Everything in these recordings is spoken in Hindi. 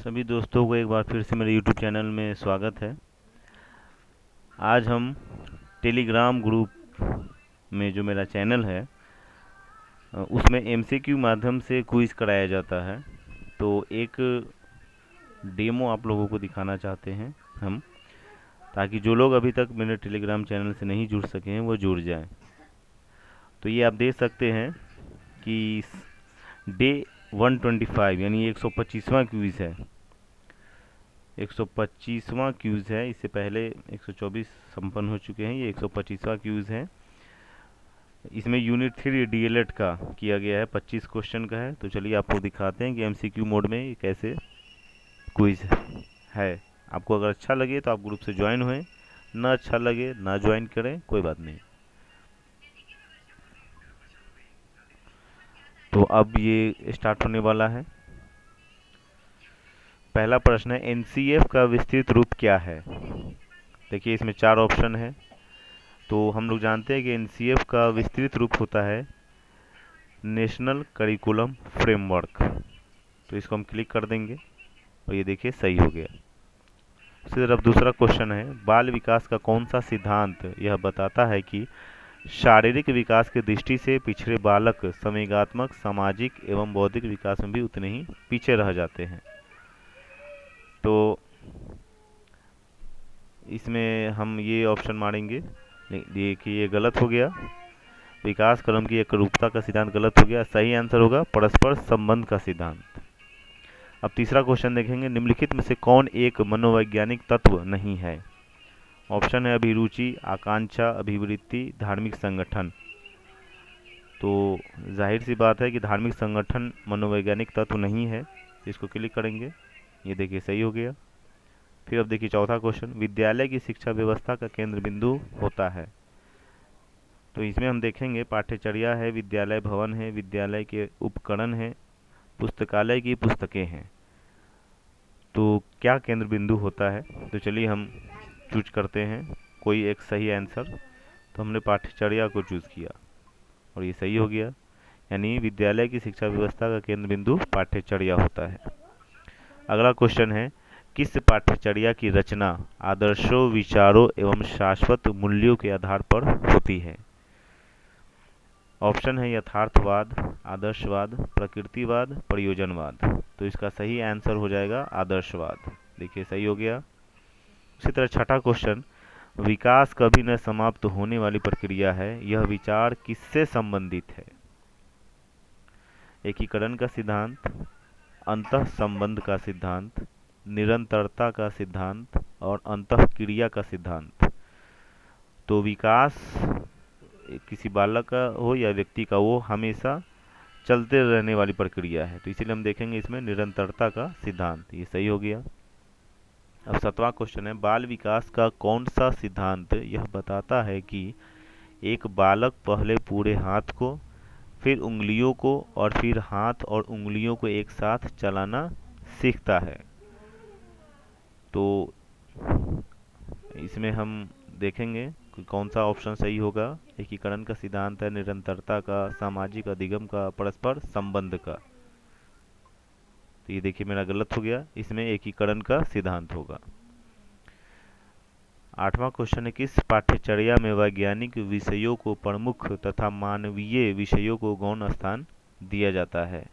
सभी दोस्तों को एक बार फिर से मेरे YouTube चैनल में स्वागत है। आज हम टेलीग्राम ग्रुप में जो मेरा चैनल है उसमें MCQ माध्यम से क्विज़ कराया जाता है। तो एक डेमो आप लोगों को दिखाना चाहते हैं हम, ताकि जो लोग अभी तक मेरे टेलीग्राम चैनल से नहीं जुड़ सके हैं वो जुड़ जाएं। तो ये आप देख सकते हैं कि डे 125 यानी 125वां क्विज़ है। 125वां क्यूज़ है। इससे पहले 124 संपन्न हो चुके हैं। ये 125वां क्यूज़ है। इसमें यूनिट 3 DLED का किया गया है, 25 क्वेश्चन का है। तो चलिए आपको दिखाते हैं कि MCQ मोड में ये कैसे क्विज़ है। आपको अगर अच्छा लगे तो आप ग्रुप से ज्वाइन होएं, ना अच्छा लगे ना ज्वाइन करें, कोई बात नहीं। तो अब ये स्टार्ट होने वाला है। पहला प्रश्न है, NCF का विस्तृत रूप क्या है। देखिए इसमें 4 ऑप्शन है। तो हम लोग जानते हैं कि NCF का विस्तृत रूप होता है नेशनल करिकुलम फ्रेमवर्क। तो इसको हम क्लिक कर देंगे और ये देखिए सही हो गया। उसी तरफ दूसरा क्वेश्चन है, बाल विकास का कौन सा सिद्धांत यह बताता है कि शारीरिक विकास की दृष्टि से पिछड़े बालक संवेगात्मक, सामाजिक एवं बौद्धिक विकास में भी उतने ही पीछे रह जाते हैं। तो इसमें हम ये ऑप्शन मारेंगे। देखिए ये गलत हो गया। विकास क्रम की एकरूपता का सिद्धांत गलत हो गया। सही आंसर होगा परस्पर संबंध का सिद्धांत। अब तीसरा क्वेश्चन देखेंगे, निम्नलिखित में से कौन एक मनोवैज्ञानिक तत्व नहीं है। ऑप्शन है अभिरुचि, आकांक्षा, अभिवृत्ति, धार्मिक संगठन। तो जाहिर सी बात है कि धार्मिक संगठन मनोवैज्ञानिक तत्व नहीं है। इसको क्लिक करेंगे, ये देखिए सही हो गया। फिर अब देखिए चौथा क्वेश्चन, विद्यालय की शिक्षा व्यवस्था का केंद्र बिंदु होता है। तो इसमें हम देखेंगे पाठ्यचर्या है, विद्यालय भवन है, विद्यालय के उपकरण हैं, पुस्तकालय की पुस्तकें हैं। तो क्या केंद्र बिंदु होता है। तो चलिए हम चूज करते हैं कोई एक सही आंसर। तो हमने पाठ्यचर्या को चूज किया और ये सही हो गया। यानी विद्यालय की शिक्षा व्यवस्था का केंद्र बिंदु पाठ्यचर्या होता है। अगला क्वेश्चन है, किस पाठ्यचर्या की रचना आदर्शों, विचारों एवं शाश्वत मूल्यों के आधार पर होती है। ऑप्शन है यथार्थवाद, आदर्शवाद, प्रकृतिवाद, प्रयोजनवाद। तो इसका सही आंसर हो जाएगा आदर्शवाद। देखिए सही हो गया। उसी तरह छठा क्वेश्चन, विकास कभी न समाप्त होने वाली प्रक्रिया है, यह विचार किससे संबंधित है। एकीकरण का सिद्धांत, अंतः संबंध का सिद्धांत, निरंतरता का सिद्धांत और अंतः क्रिया का सिद्धांत। तो विकास किसी बालक का हो या व्यक्ति का, वो हमेशा चलते रहने वाली प्रक्रिया है। तो इसीलिए हम देखेंगे इसमें निरंतरता का सिद्धांत। ये सही हो गया। अब 7वां क्वेश्चन है, बाल विकास का कौन सा सिद्धांत यह बताता है कि एक बालक पहले पूरे हाथ को, फिर उंगलियों को और फिर हाथ और उंगलियों को एक साथ चलाना सीखता है। तो इसमें हम देखेंगे कि कौन सा ऑप्शन सही होगा। एकीकरण का सिद्धांत है, निरंतरता का, सामाजिक अधिगम का, परस्पर संबंध का। तो ये देखिए मेरा गलत हो गया। इसमें एकीकरण का सिद्धांत होगा। 8वां क्वेश्चन है, किस पाठ्यचर्या में वैज्ञानिक विषयों को प्रमुख तथा मानवीय विषयों को गौण स्थान दिया जाता है।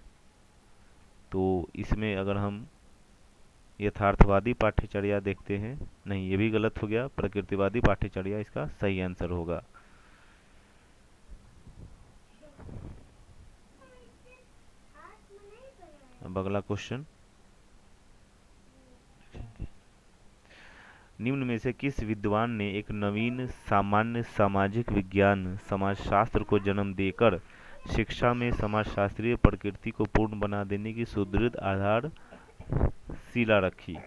तो इसमें अगर हम यथार्थवादी पाठ्यचर्या देखते हैं, नहीं ये भी गलत हो गया। प्रकृतिवादी पाठ्यचर्या इसका सही आंसर होगा। अब अगला क्वेश्चन, निम्न में से किस विद्वान ने एक नवीन सामान्य सामाजिक विज्ञान समाजशास्त्र को जन्म देकर शिक्षा में समाजशास्त्रीय प्रकृति को पूर्ण बना देने की सुदृढ़ आधारशिला रखी।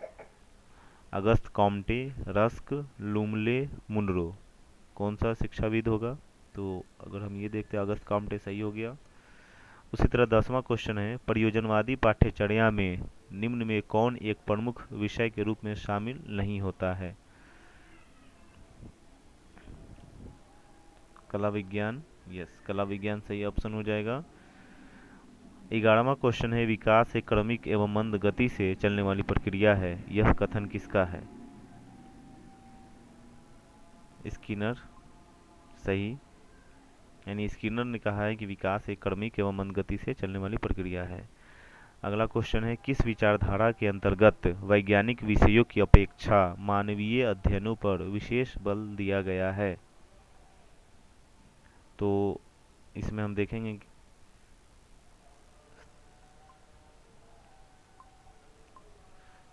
अगस्त कॉम्टे, रस्क, लुमले, मुनरो। कौन सा शिक्षाविद होगा। तो अगर हम ये देखते हैं अगस्त कॉम्टे सही हो गया। उसी तरह 10वां क्वेश्चन है, प्रयोजनवादी पाठ्यचर्या में निम्न में कौन एक प्रमुख विषय के रूप में शामिल नहीं होता है। कला विज्ञान, यस कला विज्ञान सही ऑप्शन हो जाएगा। 11वां क्वेश्चन है, विकास एक क्रमिक एवं मंद गति से चलने वाली प्रक्रिया है, यह कथन किसका है? स्किनर। सही, यानी स्किनर ने कहा है कि विकास एक क्रमिक एवं मंद गति से चलने वाली प्रक्रिया है। अगला क्वेश्चन है, किस विचारधारा के अंतर्गत वैज्ञानिक विषयों की अपेक्षा मानवीय अध्ययनों पर विशेष बल दिया गया है? तो इसमें हम देखेंगे कि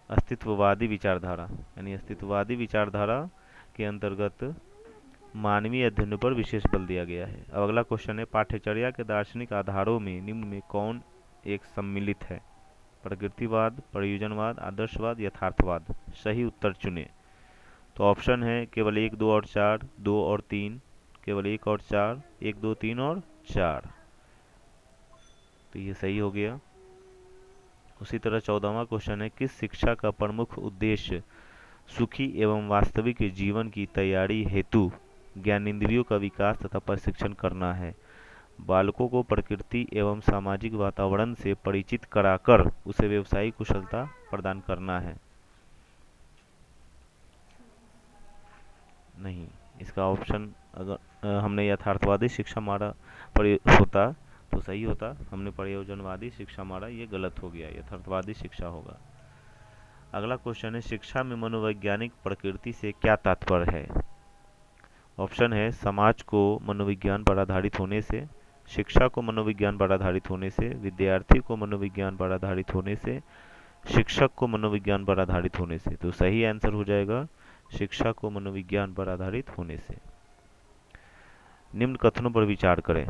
अस्तित्ववादी विचारधारा, यानी अस्तित्ववादी विचारधारा के अंतर्गत मानवीय अध्ययनों पर विशेष बल दिया गया है। अब अगला क्वेश्चन है, पाठ्यचर्या के दार्शनिक आधारों में निम्न में कौन एक सम्मिलित है? प्रकृतिवाद, प्रयोजनवाद, आदर्शवाद, यथार्थवाद। सही उत्तर चुने। तो ऑप्शन है केवल 1, 2 और 4, 2 और 3, केवल 1 और 4, 1, 2, 3 और 4। तो ये सही हो गया। उसी तरह 14वां क्वेश्चन है, किस शिक्षा का प्रमुख उद्देश्य सुखी एवं वास्तविक जीवन की तैयारी हेतु ज्ञानेंद्रियों का विकास तथा प्रशिक्षण करना है? बालकों को प्रकृति एवं सामाजिक वातावरण से परिचित कराकर उसे व्यवसायिक कुशलता प्रदान करना है। नहीं, इसका ऑप्शन अगर हमने यथार्थवादी शिक्षा मारा होता तो सही होता, हमने प्रयोजनवादी शिक्षा मारा, ये गलत हो गया, यथार्थवादी शिक्षा होगा। अगला क्वेश्चन है, शिक्षा में मनोवैज्ञानिक प्रकृति से क्या तात्पर्य है? ऑप्शन है समाज को मनोविज्ञान पर आधारित होने से, शिक्षा को मनोविज्ञान पर आधारित होने से, विद्यार्थी को मनोविज्ञान पर आधारित होने से, शिक्षक को मनोविज्ञान पर आधारित होने से। तो सही आंसर हो जाएगा शिक्षा को मनोविज्ञान पर आधारित होने से। निम्न कथनों पर विचार करें।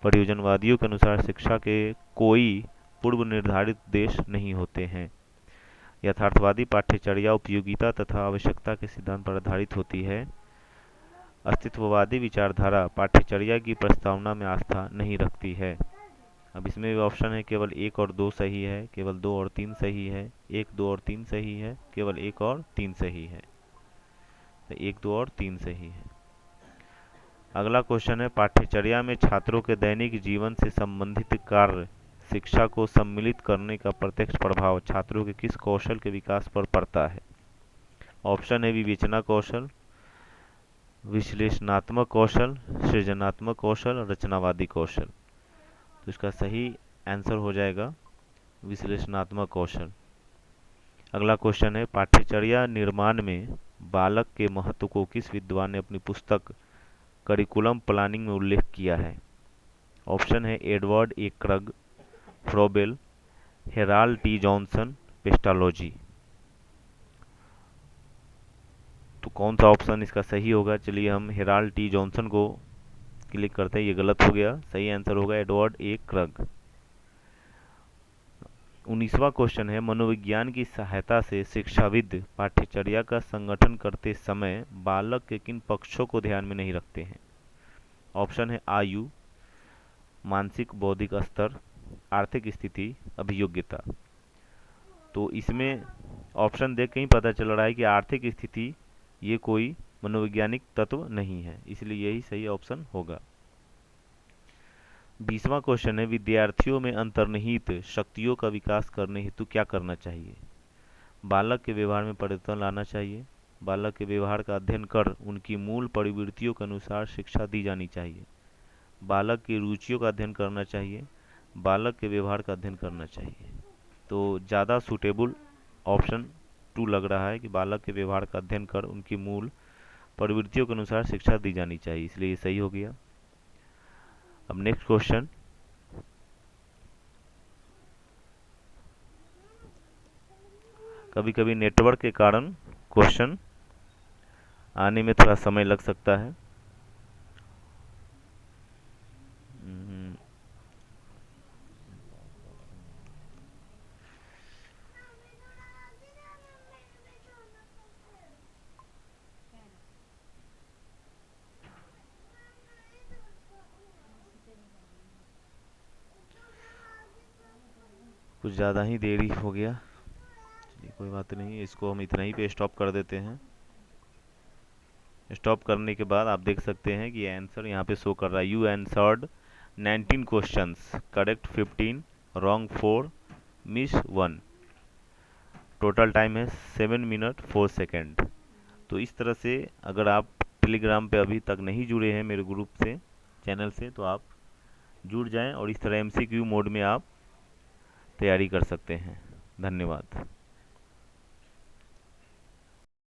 प्रयोजनवादियों के अनुसार शिक्षा के कोई पूर्व निर्धारित उद्देश्य नहीं होते हैं। यथार्थवादी पाठ्यचर्या उपयोगिता तथा आवश्यकता के सिद्धांत पर आधारित होती है। अस्तित्ववादी विचारधारा पाठ्यचर्या की प्रस्तावना में आस्था नहीं रखती है। अब इसमें भी ऑप्शन है केवल 1 और 2 सही है, केवल 2 और 3 सही है, 1, 2 और 3 सही है, केवल 1 और 3 सही है। तो 1, 2 और 3 सही है। अगला क्वेश्चन है, पाठ्यचर्या में छात्रों के दैनिक जीवन से संबंधित कार्य शिक्षा को सम्मिलित करने का प्रत्यक्ष प्रभाव छात्रों के किस कौशल के विकास पर पड़ता है? ऑप्शन है विवेचना कौशल, विश्लेषणात्मक कौशल, सृजनात्मक कौशल, रचनावादी कौशल। तो इसका सही आंसर हो जाएगा विश्लेषणात्मक कौशल। अगला क्वेश्चन है, पाठ्यचर्या निर्माण में बालक के महत्व को किस विद्वान ने अपनी पुस्तक करिकुलम प्लानिंग में उल्लेख किया है? ऑप्शन है एडवर्ड ए क्रग, Froebel, Herald T Johnson, Pestalozzi. तो कौन सा ऑप्शन इसका सही होगा? चलिए हम हेराल्ड टी जॉनसन को क्लिक करते हैं, ये गलत हो गया। सही आंसर होगा एडवर्ड ए क्रग। 19वां क्वेश्चन है, मनोविज्ञान की सहायता से शिक्षाविद पाठ्यचर्या का संगठन करते समय बालक के किन पक्षों को ध्यान में नहीं रखते हैं? ऑप्शन है आयु, मानसिक बौद्धिक स्तर, आर्थिक स्थिति, अभियोग्यता। तो इसमें ऑप्शन देख के ही पता चल रहा है कि आर्थिक स्थिति ये कोई मनोवैज्ञानिक तत्व नहीं है, इसलिए यही सही ऑप्शन होगा। 20वां क्वेश्चन है, विद्यार्थियों में अंतर्निहित शक्तियों का विकास करने हेतु क्या करना चाहिए? बालक के व्यवहार में परिवर्तन लाना चाहिए, बालक के व्यवहार का अध्ययन कर उनकी मूल प्रवृत्तियों के अनुसार शिक्षा दी जानी चाहिए, बालक की रुचियों का अध्ययन करना चाहिए, बालक के व्यवहार का अध्ययन करना चाहिए। तो ज़्यादा सूटेबल ऑप्शन 2 लग रहा है कि बालक के व्यवहार का अध्ययन कर उनकी मूल प्रवृत्तियों के अनुसार शिक्षा दी जानी चाहिए, इसलिए ये सही हो गया। अब नेक्स्ट क्वेश्चन, कभी कभी नेटवर्क के कारण क्वेश्चन आने में थोड़ा समय लग सकता है। कुछ ज़्यादा ही देरी हो गया, चलिए कोई बात नहीं, इसको हम इतना ही पे स्टॉप कर देते हैं। स्टॉप करने के बाद आप देख सकते हैं कि आंसर यहाँ पे शो कर रहा है, you answered 19 questions, correct 15 wrong 4, miss 1। Total time है 7 मिनट 4 सेकेंड। तो इस तरह से अगर आप टेलीग्राम पे अभी तक नहीं जुड़े हैं मेरे ग्रुप से, चैनल से, तो आप जुड़ जाएं और इस तरह एमसीक्यू मोड में आप तैयारी कर सकते हैं। धन्यवाद।